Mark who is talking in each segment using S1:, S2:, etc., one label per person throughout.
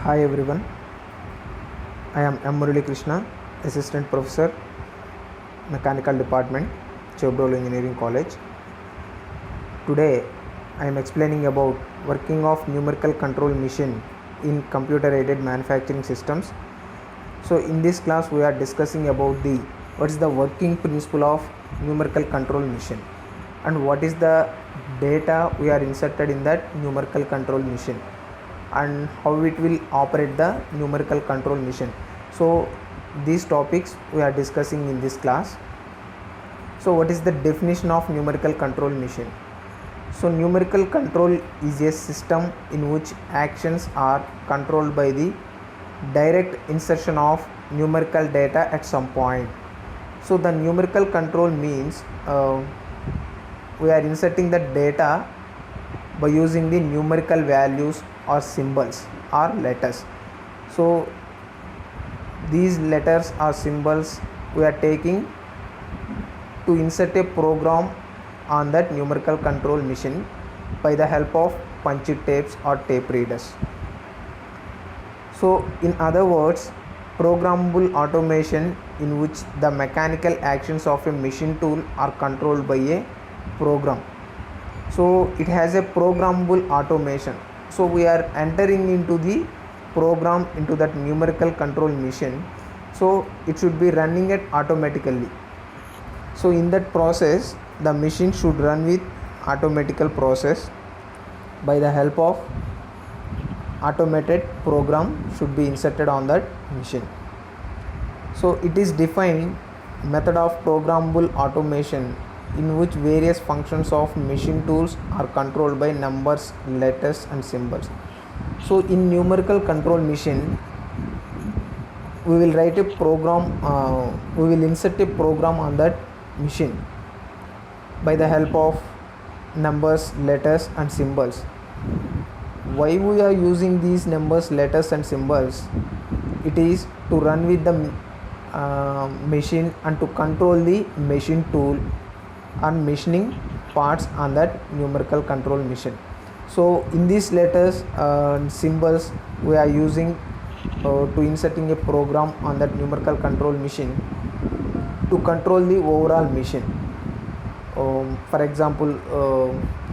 S1: Hi everyone, I am M. Murali Krishna, Assistant Professor, Mechanical Department, Chevrolet Engineering College. Today I am explaining about working of numerical control machine in computer aided manufacturing systems. So in this class we are discussing about what is the working principle of numerical control machine and what is the data we are inserted in that numerical control machine and how it will operate the numerical control machine. So these topics we are discussing in this class. So what is the definition of numerical control machine? So numerical control is a system in which actions are controlled by the direct insertion of numerical data at some point. So the numerical control means we are inserting the data by using the numerical values or symbols or letters. So these letters or symbols we are taking to insert a program on that numerical control machine by the help of punchy tapes or tape readers. So in other words, programmable automation in which the mechanical actions of a machine tool are controlled by a program. So it has a programmable automation. So we are entering into the program into that numerical control machine. So it should be running it automatically. So in that process, the machine should run with automatical process by the help of automated program should be inserted on that machine. So it is defined method of programmable automation in which various functions of machine tools are controlled by numbers, letters and symbols. So in numerical control machine we will write a program, we will insert a program on that machine by the help of numbers, letters and symbols. Why we are using these numbers, letters and symbols? It is to run with the machine and to control the machine tool and machining parts on that numerical control machine. So in these letters and symbols we are using to inserting a program on that numerical control machine to control the overall machine. For example,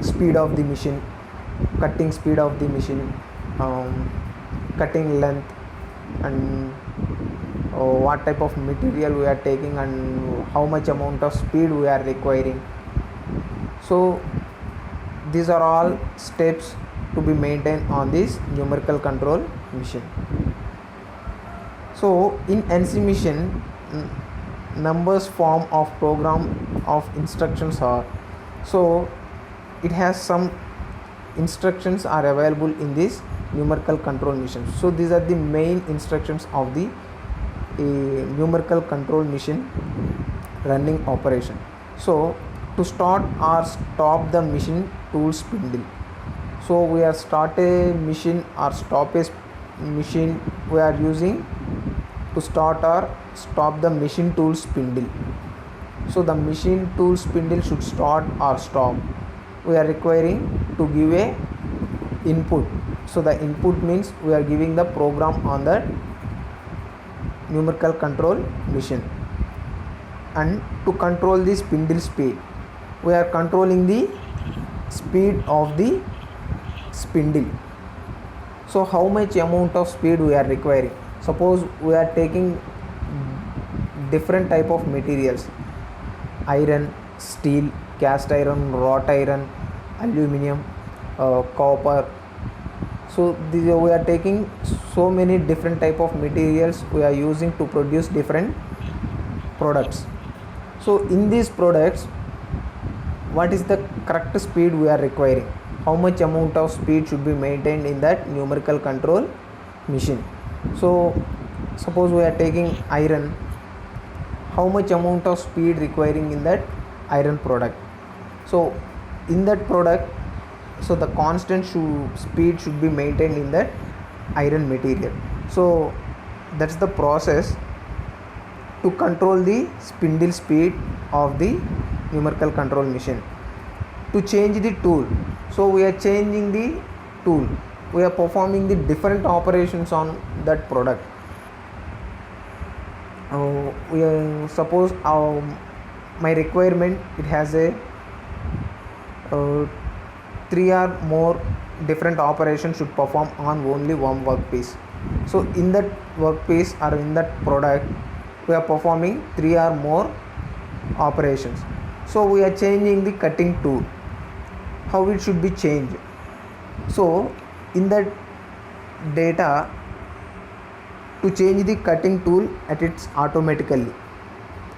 S1: speed of the machine, cutting speed of the machine, cutting length and what type of material we are taking and how much amount of speed we are requiring. So these are all steps to be maintained on this numerical control machine. So in NC machine, numbers form of program of instructions are, so it has some instructions are available in this numerical control machine. So these are the main instructions of the numerical control machine running operation. So to start or stop the machine tool spindle, so we are start a machine or stop a machine we are using to start or stop the machine tool spindle. So the machine tool spindle should start or stop. We are requiring to give a input. So the input means we are giving the program on that numerical control machine. And to control the spindle speed, we are controlling the speed of the spindle. So how much amount of speed we are requiring? Suppose we are taking different type of materials: iron, steel, cast iron, wrought iron, aluminum, copper. So we are taking so many different type of materials we are using to produce different products. So in these products, what is the correct speed we are requiring? How much amount of speed should be maintained in that numerical control machine? So suppose we are taking iron, how much amount of speed requiring in that iron product? So in that product, so the constant speed should be maintained in that iron material. So that's the process to control the spindle speed of the numerical control machine. To change the tool, so we are changing the tool. we are performing the different operations on that product. We suppose my requirement, it has a 3 or more different operations should perform on only one workpiece. So in that workpiece or in that product, we are performing 3 or more operations. So we are changing the cutting tool. How it should be changed? So in that data, to change the cutting tool at its automatically.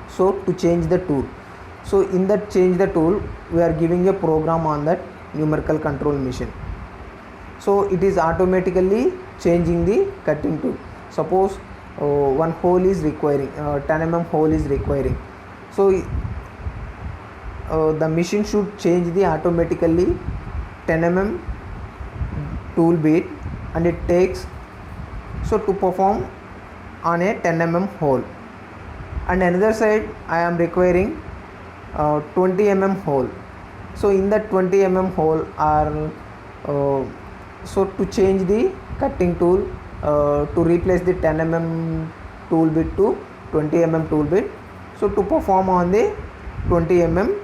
S1: So to change the tool, so in that change the tool, we are giving a program on that numerical control machine. So it is automatically changing the cutting tool. Suppose one hole is requiring 10 mm hole is requiring, so the machine should change the automatically 10 mm tool bit, and it takes so to perform on a 10 mm hole. And another side, I am requiring 20 mm hole. So in that 20 mm hole are so to change the cutting tool, to replace the 10 mm tool bit to 20 mm tool bit, so to perform on the 20 mm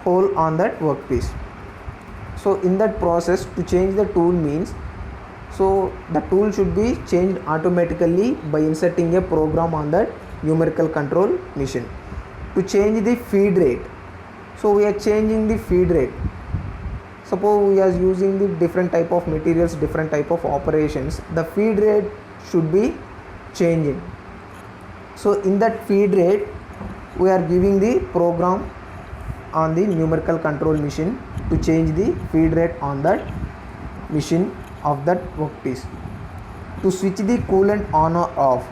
S1: hole on that workpiece. So in that process, to change the tool means, so the tool should be changed automatically by inserting a program on that numerical control machine. To change the feed rate, so we are changing the feed rate. Suppose we are using the different type of materials, different type of operations, the feed rate should be changing. So in that feed rate, we are giving the program on the numerical control machine to change the feed rate on that machine of that workpiece. To switch the coolant on or off,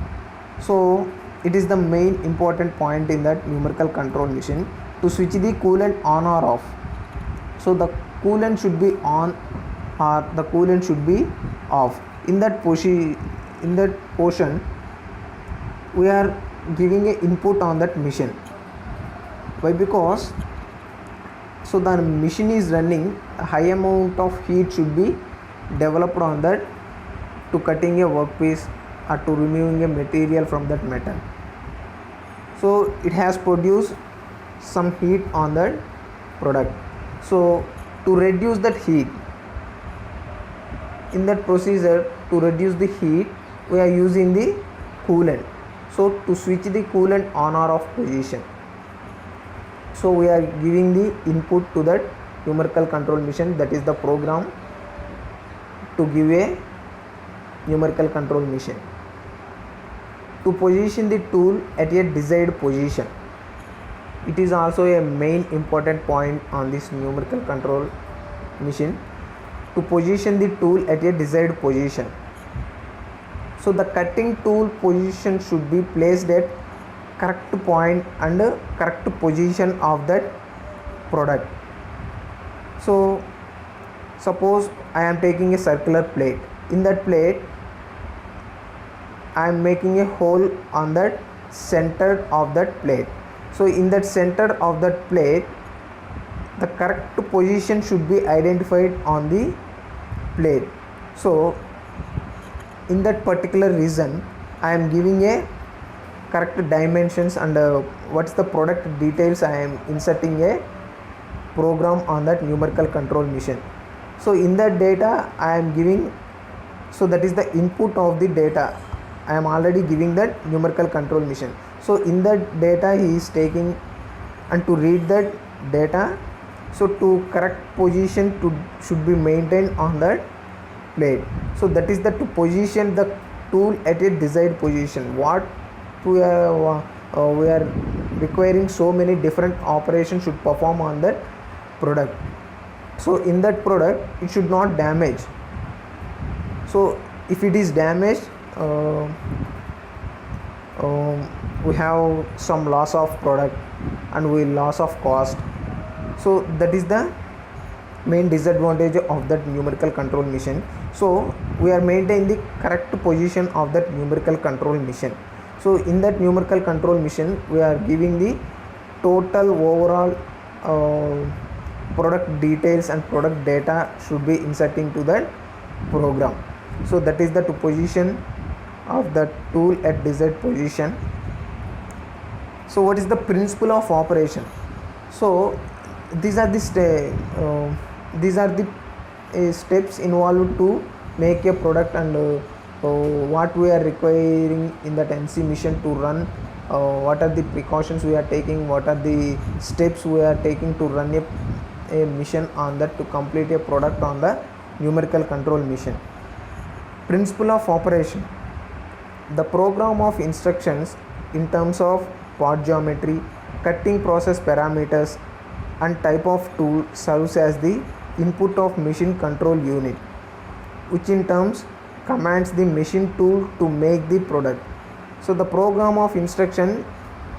S1: so it is the main important point in that numerical control machine. To switch the coolant on or off, so the coolant should be on or the coolant should be off. In that portion, we are giving a input on that machine. Why? Because so the machine is running, a high amount of heat should be developed on that to cutting a workpiece or to removing a material from that metal. So it has produced some heat on that product. So to reduce that heat, in that procedure, to reduce the heat, we are using the coolant. So to switch the coolant on or off position, so we are giving the input to that numerical control machine, that is the program to give a numerical control machine. To position the tool at a desired position, it is also a main important point on this numerical control machine. To position the tool at a desired position, so the cutting tool position should be placed at correct point and correct position of that product. So suppose I am taking a circular plate. In that plate, I am making a hole on that center of that plate. So in that center of that plate, the correct position should be identified on the plate. So in that particular region, I am giving a correct dimensions and what's the product details. I am inserting a program on that numerical control machine. So in that data I am giving, so that is the input of the data. I am already giving that numerical control machine. So in that data he is taking, and to read that data, so to correct position should be maintained on that plate. So that is the to position the tool at a desired position. What we are requiring, so many different operations should perform on that product. So in that product, it should not damage. So if it is damaged, we have some loss of product and we loss of cost. So that is the main disadvantage of that numerical control machine. So we are maintaining the correct position of that numerical control machine. So in that numerical control machine, we are giving the total overall product details and product data should be inserting to that program. So that is the position of the tool at desired position. So what is the principle of operation? So these are the steps involved to make a product, and what we are requiring in that MC mission to run, what are the precautions we are taking, what are the steps we are taking to run a mission on that, to complete a product on the numerical control mission. Principle of operation: the program of instructions in terms of part geometry, cutting process parameters and type of tool serves as the input of machine control unit, which in terms commands the machine tool to make the product. So the program of instruction,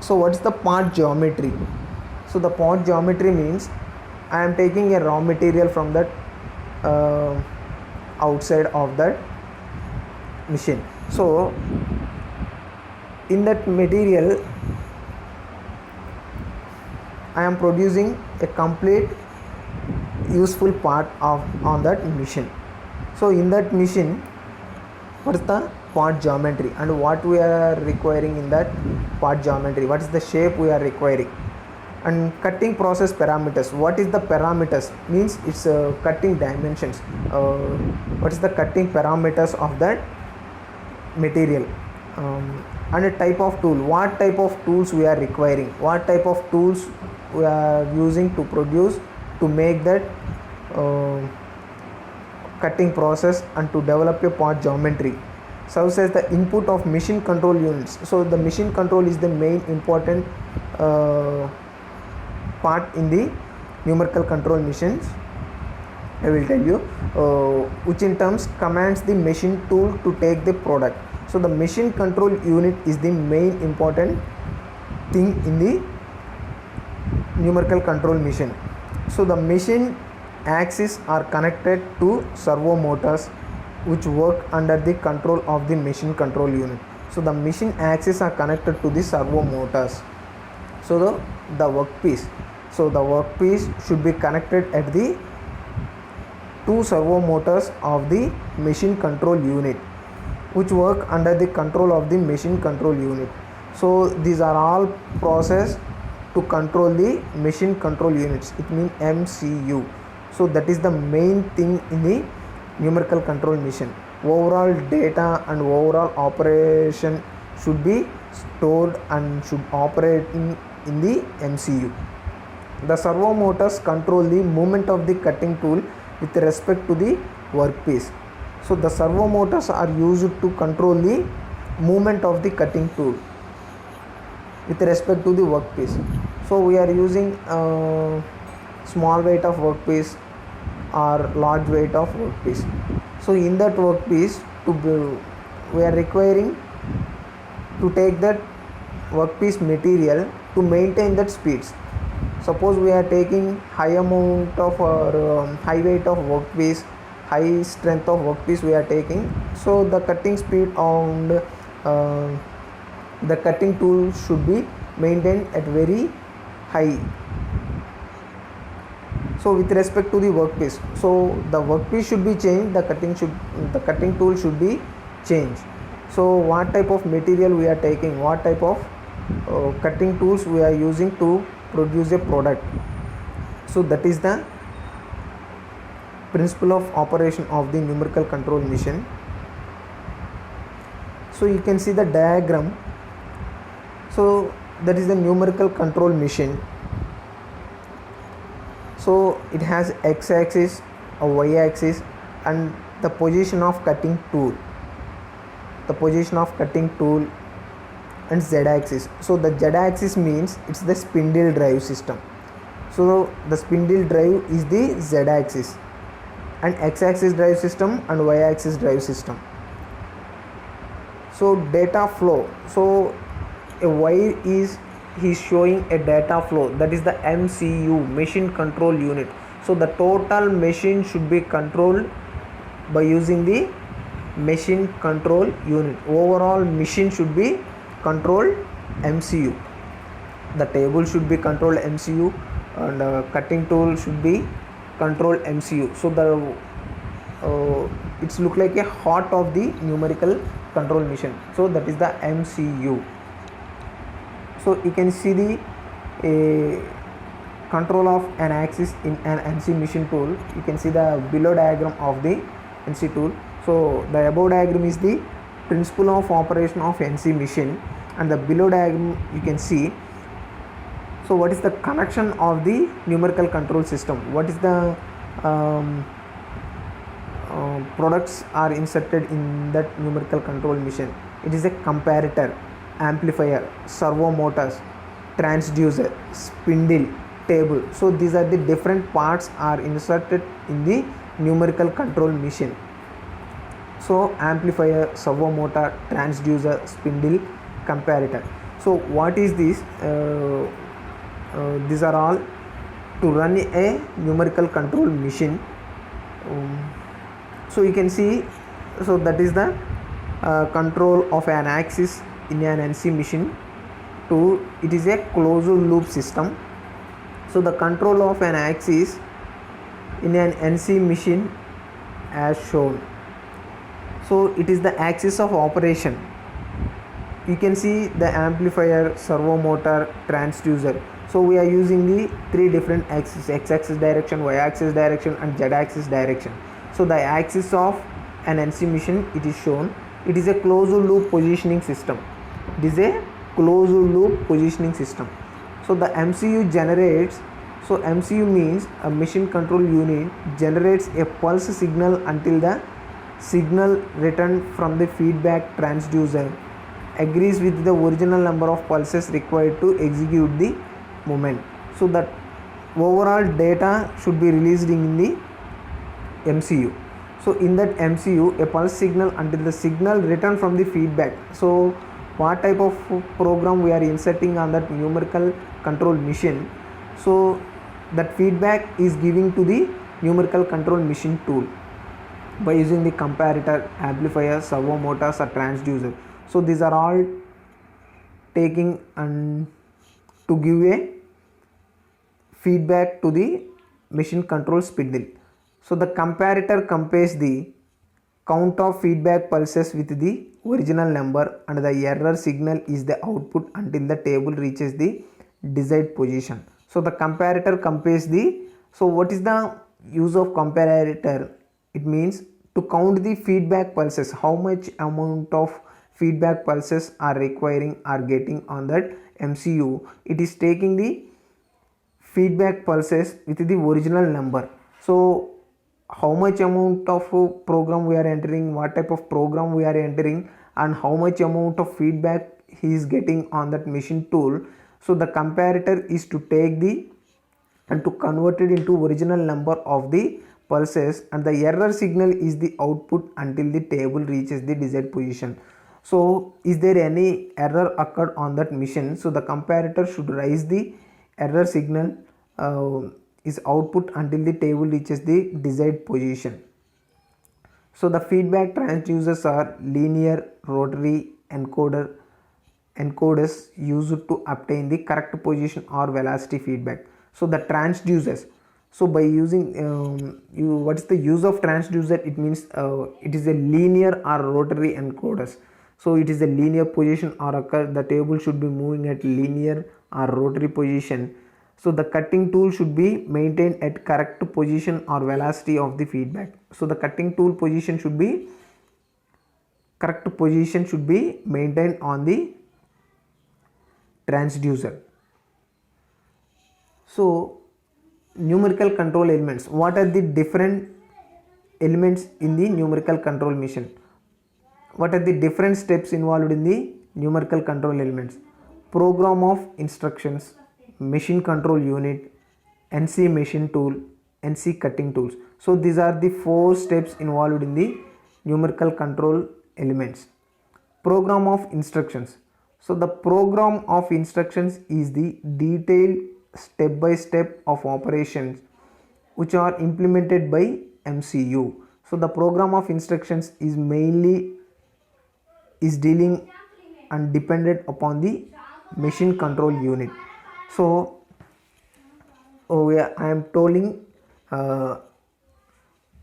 S1: so what's the part geometry? So the part geometry means I am taking a raw material from that outside of that machine. So in that material I am producing a complete useful part on that machine. So in that machine, what is the part geometry and what we are requiring in that part geometry, what is the shape we are requiring. And cutting process parameters, what is the parameters? Means it's cutting dimensions. What is the cutting parameters of that material. And a type of tool, what type of tools we are requiring, what type of tools we are using to produce, to make that cutting process and to develop a part geometry. Serves as the input of machine control units. So the machine control is the main important part in the numerical control machines. I will tell you, which in terms commands the machine tool to take the product. So the machine control unit is the main important thing in the numerical control machine. So the machine axes are connected to servo motors which work under the control of the machine control unit. So the machine axes are connected to the servo motors. So the workpiece, so the workpiece should be connected at the two servo motors of the machine control unit which work under the control of the machine control unit. So these are all process to control the machine control units, it means MCU. So that is the main thing in the numerical control machine. Overall data and overall operation should be stored and should operate in the MCU. The servo motors control the movement of the cutting tool with respect to the workpiece. So the servo motors are used to control the movement of the cutting tool with respect to the workpiece. So we are using small weight of workpiece or large weight of workpiece. So in that workpiece, we are requiring to take that workpiece material to maintain that speeds. Suppose we are taking high amount of high weight of workpiece, high strength of workpiece we are taking, so the cutting speed on the cutting tool should be maintained at very high. So with respect to the workpiece, so the workpiece should be changed, the cutting tool should be changed. So what type of material we are taking, what type of cutting tools we are using to produce a product. So that is the principle of operation of the numerical control machine. So you can see the diagram. So that is the numerical control machine. So it has x-axis, a y-axis, and the position of cutting tool, and z-axis. So the z-axis means it's the spindle drive system. So the spindle drive is the z-axis, and x-axis drive system and y-axis drive system. So data flow. So a wire is showing a data flow, that is the MCU, machine control unit. So the total machine should be controlled by using the machine control unit. Overall machine should be controlled MCU. The table should be controlled MCU, and cutting tool should be control MCU. So the it's look like a heart of the numerical control mission, so that is the MCU. So you can see the control of an axis in an NC machine tool. You can see the below diagram of the NC tool. So the above diagram is the principle of operation of NC machine, and the below diagram you can see. So what is the connection of the numerical control system? What is the products are inserted in that numerical control machine? It is a comparator, amplifier, servo motors, transducer, spindle, table. So these are the different parts are inserted in the numerical control machine. So amplifier, servo motor, transducer, spindle, comparator. So what is this? These are all to run a numerical control machine. So you can see, so that is the control of an axis in an NC machine. It is a closed loop system. So the control of an axis in an NC machine as shown. So it is the axis of operation. You can see the amplifier, servo motor, transducer. So we are using the three different axes: x-axis direction, y-axis direction, and z-axis direction. So the axis of an NC machine, it is shown. It is a closed loop positioning system. It is a closed loop positioning system. So the MCU generates, so MCU means a machine control unit, generates a pulse signal until the signal returned from the feedback transducer agrees with the original number of pulses required to execute the movement. So that overall data should be released in the MCU. So in that MCU, a pulse signal until the signal returned from the feedback. So what type of program we are inserting on that numerical control machine? So that feedback is giving to the numerical control machine tool by using the comparator, amplifier, servo motors, or transducer. So these are all taking and to give a feedback to the machine control spindle. So the comparator compares the count of feedback pulses with the original number, and the error signal is the output until the table reaches the desired position. So the comparator compares the, so what is the use of comparator? It means to count the feedback pulses, how much amount of feedback pulses are getting on that MCU. It is taking the feedback pulses with the original number. So how much amount of program we are entering, what type of program we are entering, and how much amount of feedback he is getting on that machine tool. So the comparator is to take the and to convert it into original number of the pulses, and the error signal is the output until the table reaches the desired position. So is there any error occurred on that machine? So the comparator should raise the error signal is output until the table reaches the desired position. So the feedback transducers are linear rotary encoders used to obtain the correct position or velocity feedback. So the transducers, so by using what is the use of transducer? It means it is a linear or rotary encoders. So it is a linear position or occur, the table should be moving at linear or rotary position. So the cutting tool should be maintained at correct position or velocity of the feedback. So the cutting tool position should be correct position should be maintained on the transducer. So numerical control elements, what are the different elements in the numerical control machine? What are the different steps involved in the numerical control elements? Program of instructions, machine control unit, NC machine tool, NC cutting tools. So these are the 4 steps involved in the numerical control elements. Program of instructions. So the program of instructions is the detailed step by step of operations which are implemented by MCU. So the program of instructions is mainly dealing and dependent upon the machine control unit. So I am telling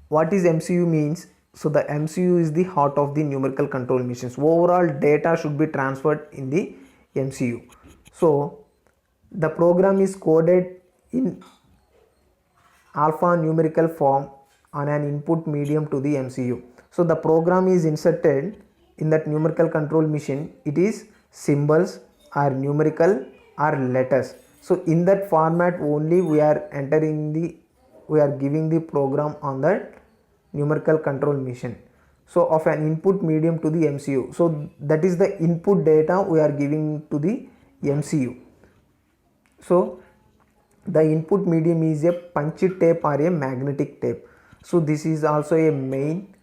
S1: what is MCU means. So the MCU is the heart of the numerical control machines. Overall data should be transferred in the MCU. So the program is coded in alphanumerical form on an input medium to the MCU. So the program is inserted in that numerical control machine. It is symbols or numerical or letters. So in that format only we are giving the program on that numerical control machine. So of an input medium to the MCU. So that is the input data we are giving to the MCU. So the input medium is a punchy tape or a magnetic tape. So this is also a main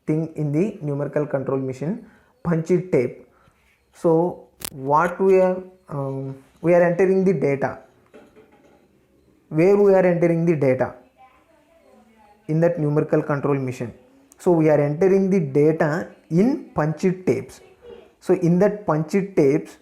S1: thing in the numerical control machine, punchy tape. So what we are entering the data. Where we are entering the data? In that numerical control machine. So we are entering the data in punchy tapes. So in that punchy tapes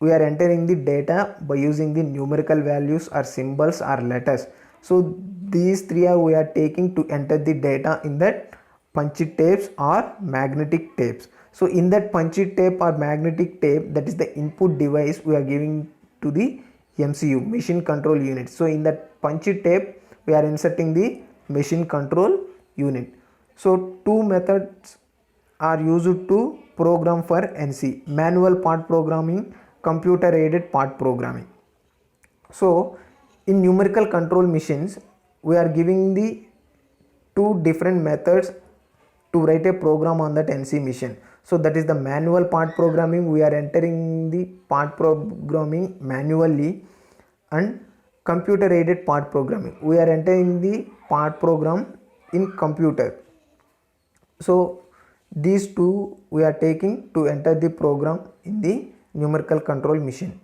S1: we are entering the data by using the numerical values or symbols or letters. So these three are we are taking to enter the data in that punchy tapes or magnetic tapes. So in that punchy tape or magnetic tape, that is the input device we are giving to the MCU, machine control unit. So in that punchy tape we are inserting the machine control unit. So two methods are used to program for NC: manual part programming, computer aided part programming. So in numerical control machines we are giving the two different methods to write a program on that NC machine. So that is the manual part programming, we are entering the part programming manually, and computer aided part programming, we are entering the part program in computer. So these two we are taking to enter the program in the numerical control machine.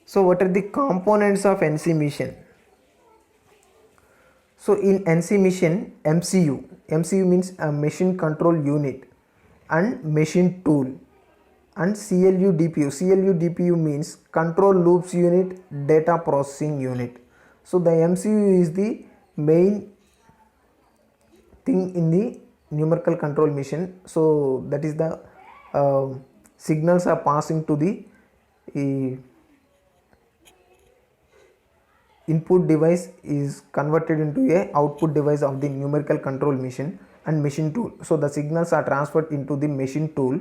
S1: So what are the components of NC machine? So in NC machine, MCU means a machine control unit and machine tool, and CLU DPU means control loops unit, data processing unit. So the MCU is the main thing in the numerical control machine. So that is the signals are passing to the input device is converted into a output device of the numerical control machine and machine tool. So the signals are transferred into the machine tool,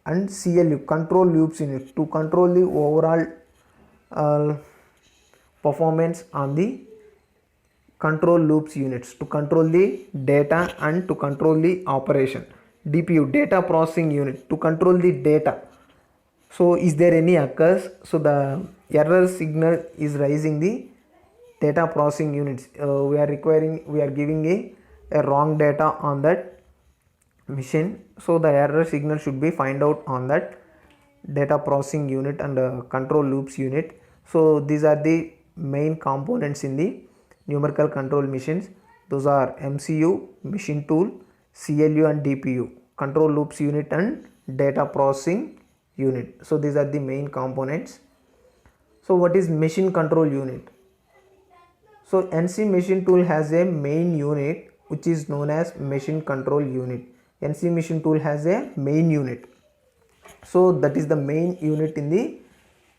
S1: and CLU control loops unit to control the overall performance on the control loops units, to control the data and to control the operation. DPU data processing unit to control the data. So is there any occurs? So the error signal is rising the data processing units. We are giving a wrong data on that machine. So the error signal should be find out on that data processing unit and control loops unit. So these are the main components in the numerical control machines. Those are MCU, machine tool, CLU and DPU, control loops unit and data processing unit. So these are the main components. So what is machine control unit? So NC machine tool has a main unit which is known as machine control unit. NC machine tool has a main unit. So that is the main unit in the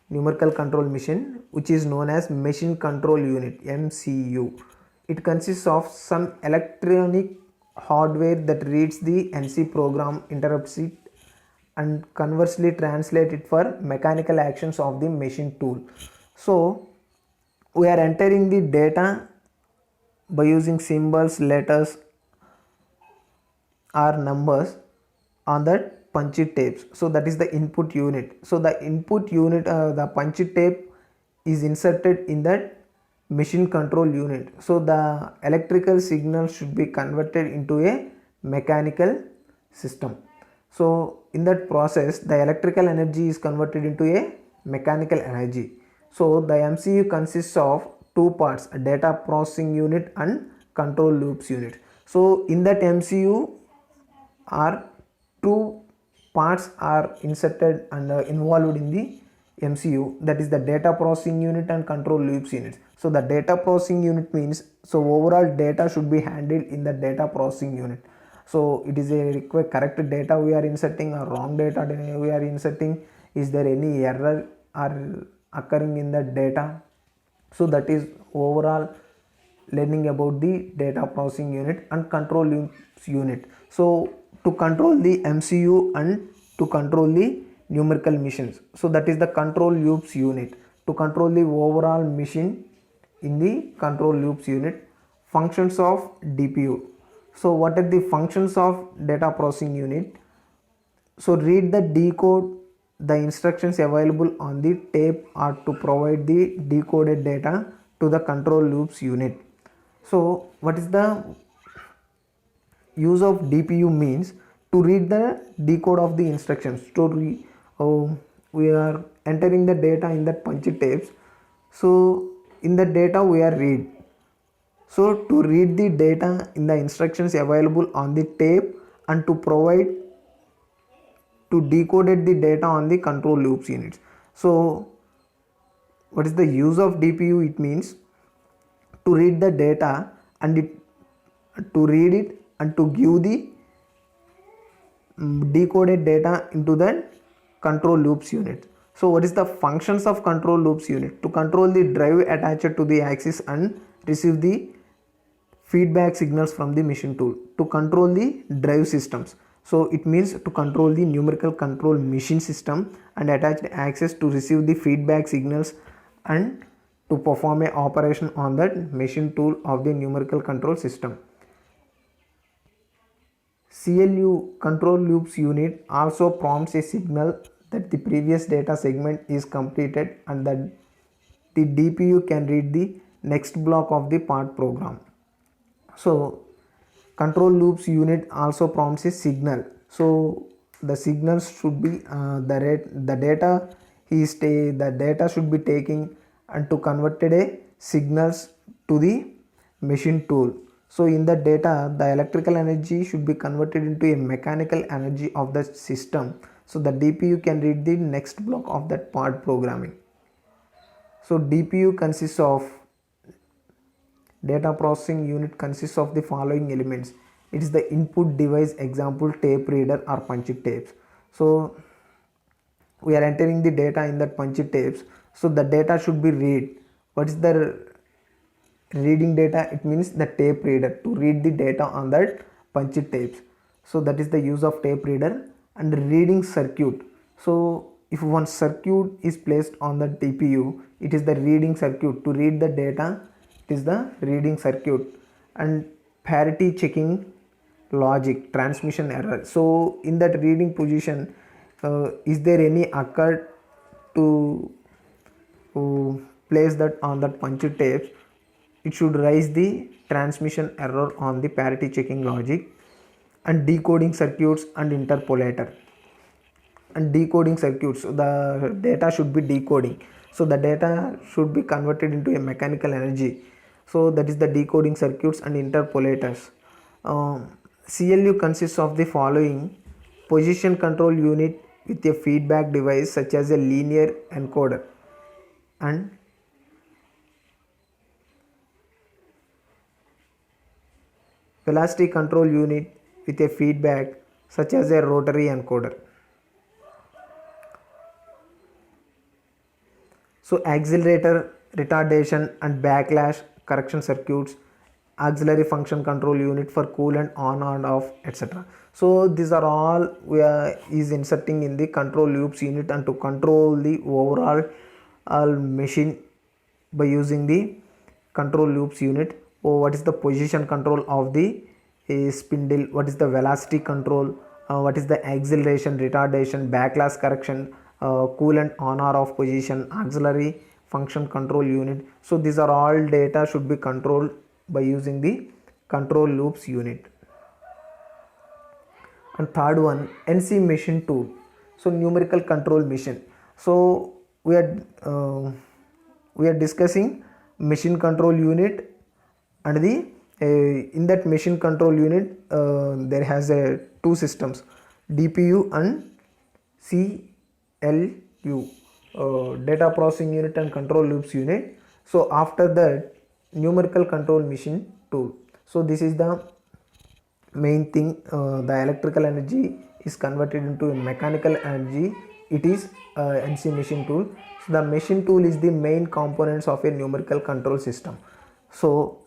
S1: numerical control machine, which is known as machine control unit, MCU. It consists of some electronic hardware that reads the NC program, interrupts it and conversely translate it for mechanical actions of the machine tool. So we are entering the data by using symbols, letters or numbers on that punchy tapes. So that is the input unit. So the input unit, the punchy tape is inserted in that machine control unit. So the electrical signal should be converted into a mechanical system. So in that process the electrical energy is converted into a mechanical energy. So the MCU consists of two parts, a data processing unit and control loops unit. So in that MCU are two parts are inserted and involved in the MCU, that is the data processing unit and control loops units. So the data processing unit means, so overall data should be handled in the data processing unit. So it is a required correct data we are inserting or wrong data we are inserting, is there any error are occurring in the data. So that is overall learning about the data processing unit and control loops unit. So to control the MCU and to control the numerical machines, so that is the control loops unit, to control the overall machine in the control loops unit. Functions of DPU. So what are the functions of data processing unit? So read the decode the instructions available on the tape or to provide the decoded data to the control loops unit. So what is the use of DPU means? To read the decode of the instructions. We are entering the data in that punchy tapes. So in the data we are read. So to read the data in the instructions available on the tape and to provide to decoded the data on the control loops units. So what is the use of DPU? It means to read the data and to read it and to give the decoded data into the control loops unit. So what is the functions of control loops unit? To control the drive attached to the axis and receive the feedback signals from the machine tool. To control the drive systems, so it means to control the numerical control machine system and attached axis to receive the feedback signals and to perform a operation on that machine tool of the numerical control system. CLU control loops unit also prompts a signal that the previous data segment is completed and that the DPU can read the next block of the part program. So control loops unit also prompts a signal. So the signals should be the data should be taking and to converted a signals to the machine tool. So in the data the electrical energy should be converted into a mechanical energy of the system. So the DPU can read the next block of that part programming. So DPU consists of data processing unit consists of the following elements. It is the input device, example tape reader or punchy tapes. So we are entering the data in that punchy tapes. So the data should be read. What is the reading data? It means the tape reader to read the data on that punchy tapes. So that is the use of tape reader. And reading circuit. So if one circuit is placed on the DPU, it is the reading circuit. To read the data, it is the reading circuit. And parity checking logic, transmission error. So in that reading position, is there any occurred to place that on that punchy tapes? It should raise the transmission error on the parity checking logic. And decoding circuits and interpolator. And decoding circuits, the data should be decoding. So the data should be converted into a mechanical energy. So that is the decoding circuits and interpolators. CLU consists of the following: position control unit with a feedback device such as a linear encoder, and velocity control unit with a feedback such as a rotary encoder. So accelerator, retardation and backlash correction circuits, auxiliary function control unit for coolant on and off, etc. So these are all we are is inserting in the control loops unit and to control the overall machine by using the control loops unit. What is the position control of the spindle? What is the velocity control? What is the acceleration, retardation, backlash correction, coolant on or off position, auxiliary function control unit. So these are all data should be controlled by using the control loops unit. And third one, NC machine tool. So numerical control machine. So we are discussing machine control unit, and the in that machine control unit there has two systems, DPU and CLU. data processing unit and control loops unit. So after that, numerical control machine tool. So this is the main thing. The electrical energy is converted into mechanical energy. It is NC machine tool. So the machine tool is the main components of a numerical control system. So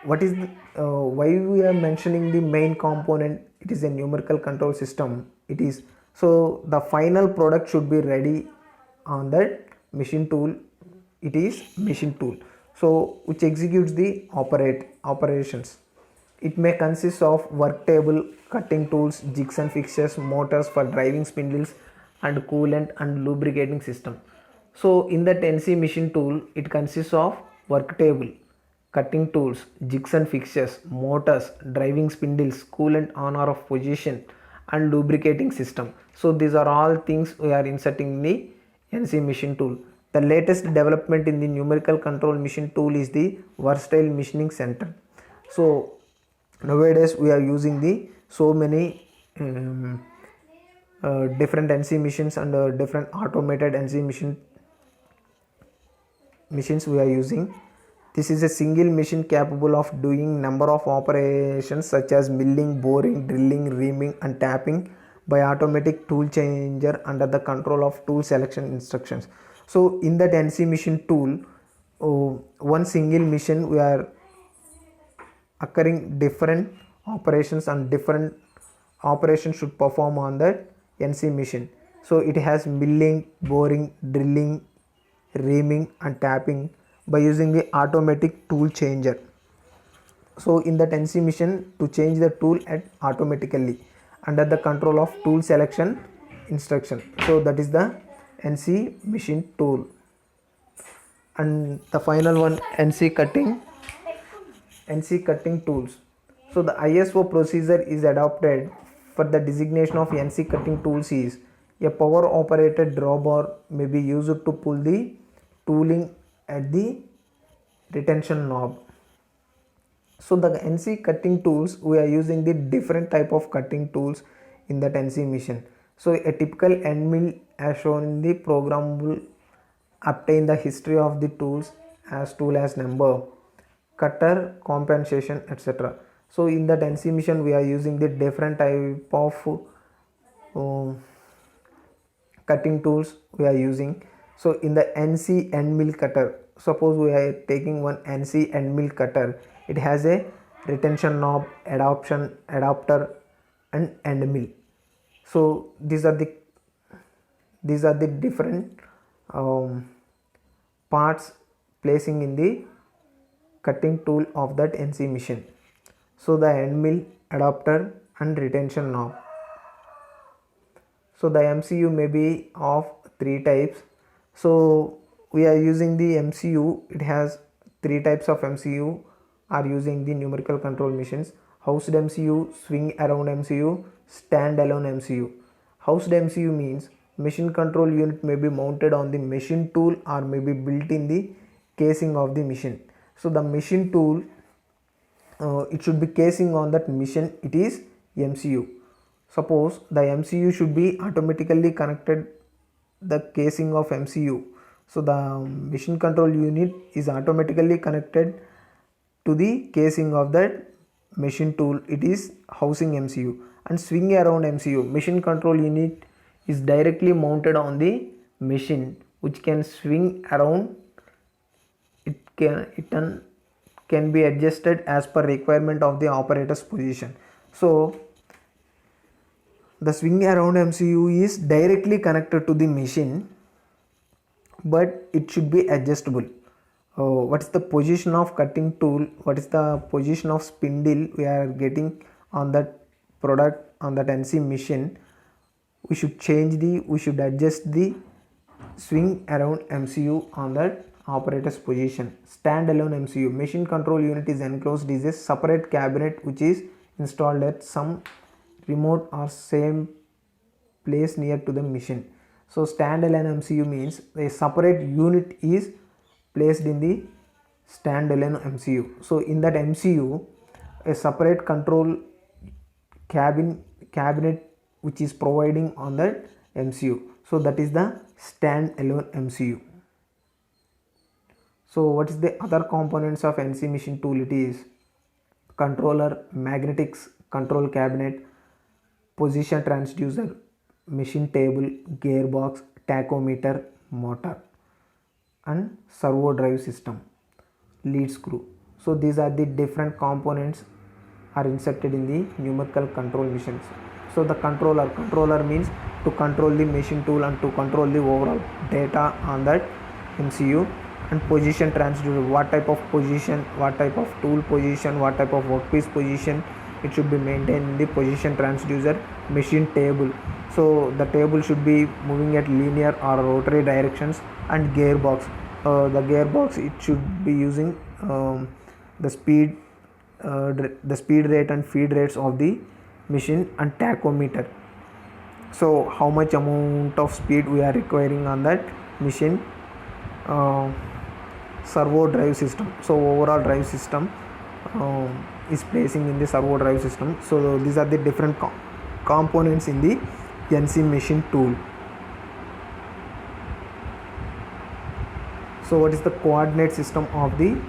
S1: what is the, why we are mentioning the main component? It is a numerical control system. It is, so the final product should be ready on that machine tool. It is machine tool, so which executes the operations. It may consist of work table, cutting tools, jigs and fixtures, motors for driving spindles, and coolant and lubricating system. So in that NC machine tool, it consists of work table, cutting tools, jigs and fixtures, motors, driving spindles, coolant on or off position, and lubricating system. So these are all things we are inserting in the NC machine tool. The latest development in the numerical control machine tool is the versatile machining center. So nowadays we are using the so many different NC machines and different automated NC machines we are using. This is a single machine capable of doing number of operations such as milling, boring, drilling, reaming and tapping by automatic tool changer under the control of tool selection instructions. So in that NC machine tool, one single machine we are occurring different operations and different operations should perform on that NC machine. So it has milling, boring, drilling, reaming and tapping by using the automatic tool changer. So in that NC machine, to change the tool at automatically under the control of tool selection instruction. So that is the NC machine tool. And the final one, NC cutting tools. So the ISO procedure is adopted for the designation of NC cutting tools is a power operated drawbar may be used to pull the tooling at the retention knob. So the NC cutting tools, we are using the different type of cutting tools in that NC machine. So a typical end mill as shown in the program will obtain the history of the tools as tool as number, cutter, compensation, etc. So in that NC machine we are using the different type of cutting tools we are using. So in the NC end mill cutter, suppose we are taking one NC end mill cutter, it has a retention knob, adapter and end mill. So these are the different parts placing in the cutting tool of that NC machine. So the end mill, adapter and retention knob. So the MCU may be of three types. So we are using the MCU, it has three types of MCU are using the numerical control machines: housed MCU, swing around MCU, standalone MCU. Housed MCU means machine control unit may be mounted on the machine tool or may be built in the casing of the machine. So the machine tool, it should be casing on that machine, it is MCU. Suppose the MCU should be automatically connected the casing of MCU. So the machine control unit is automatically connected to the casing of that machine tool, it is housing MCU. And swing around MCU, machine control unit is directly mounted on the machine which can swing around. It can be adjusted as per requirement of the operator's position. So the swing around MCU is directly connected to the machine, but it should be adjustable. What is the position of cutting tool, what is the position of spindle we are getting on that product on that NC machine, we should adjust the swing around MCU on that operator's position. Standalone MCU, machine control unit is enclosed is a separate cabinet which is installed at some remote or same place near to the machine. So standalone MCU means a separate unit is placed in the standalone MCU. So in that MCU, a separate control cabinet which is providing on that MCU. So that is the stand-alone MCU. So what is the other components of NC machine tool? It is controller, magnetics, control cabinet, position transducer, machine table, gearbox, tachometer, motor, and servo drive system, lead screw. So these are the different components are inserted in the numerical control machines. So the controller means to control the machine tool and to control the overall data on that MCU. And position transducer, what type of position, what type of tool position, what type of workpiece position it should be maintained in the position transducer. Machine table, so the table should be moving at linear or rotary directions. And gearbox, the gearbox, it should be using the speed rate and feed rates of the machine. And tachometer, so how much amount of speed we are requiring on that machine. Servo drive system, so overall drive system is placing in the servo drive system. So these are the different components in the NC machine tool. So what is the coordinate system of the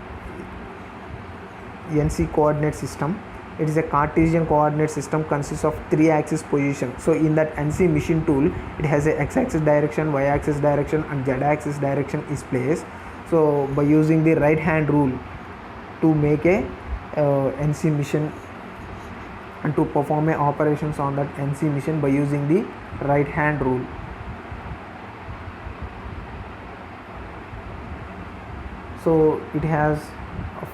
S1: NC coordinate system? It is a Cartesian coordinate system, consists of 3-axis position. So in that NC machine tool, it has a x-axis direction, y-axis direction, and z-axis direction is placed. So by using the right hand rule to make a NC machine and to perform a operations on that NC machine by using the right hand rule. So it has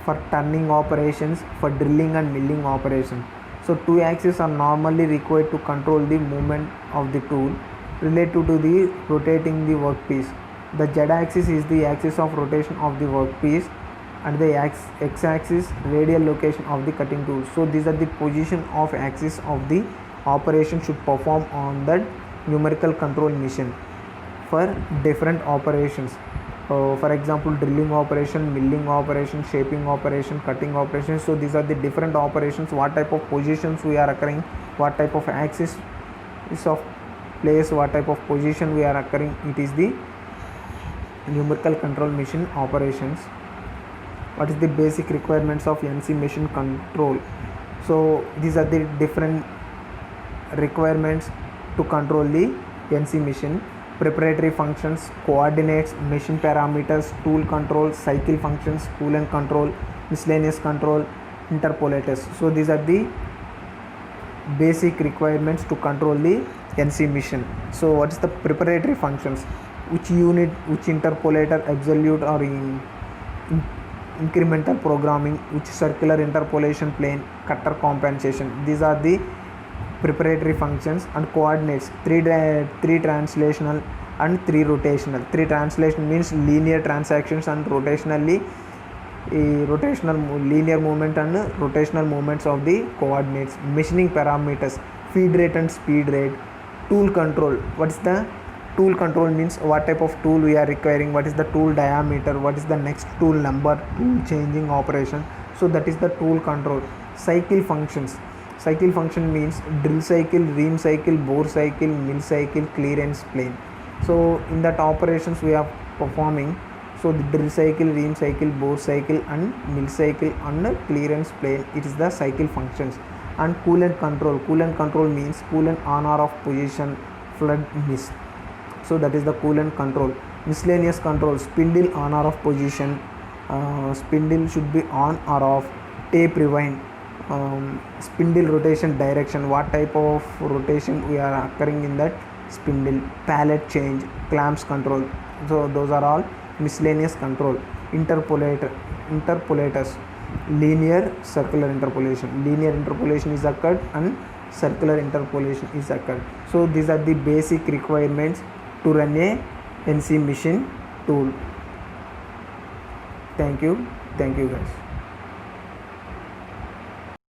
S1: for turning operations, for drilling and milling operations. So 2 axes are normally required to control the movement of the tool related to the rotating the workpiece. The z-axis is the axis of rotation of the workpiece, and the x-axis radial location of the cutting tool. So these are the position of axis of the operation should perform on that numerical control machine for different operations. For example, drilling operation, milling operation, shaping operation, cutting operation. So these are the different operations, what type of positions we are occurring, what type of axis is of place, what type of position we are occurring. It is the numerical control machine operations. What is the basic requirements of NC machine control? So these are the different requirements to control the NC machine. Preparatory functions, coordinates, machine parameters, tool control, cycle functions, coolant control, miscellaneous control, interpolators. So these are the basic requirements to control the NC machine. So what is the preparatory functions? Which unit, which interpolator, absolute or incremental programming, which circular interpolation plane, cutter compensation. These are the preparatory functions. And coordinates, 3 translational and 3 rotational. 3 translation means linear transactions, and rotationally rotational linear movement and rotational movements of the coordinates. Machining parameters, feed rate and speed rate. Tool control, what is the tool control means what type of tool we are requiring, what is the tool diameter, what is the next tool number, tool changing operation. So that is the tool control. Cycle functions, cycle function means drill cycle, ream cycle, bore cycle, mill cycle, clearance plane. So in that operations we are performing, so the drill cycle, ream cycle, bore cycle, and mill cycle and clearance plane, it is the cycle functions. And coolant control means coolant on or off position, flood, mist. So that is the coolant control. Miscellaneous control, spindle on or off position, spindle should be on or off. Tape rewind, spindle rotation direction, what type of rotation we are occurring in that spindle. Pallet change, clamps control. So those are all miscellaneous control. Interpolators, linear, circular interpolation. Linear interpolation is occurred and circular interpolation is occurred. So these are the basic requirements to run a NC machine tool. Thank you guys.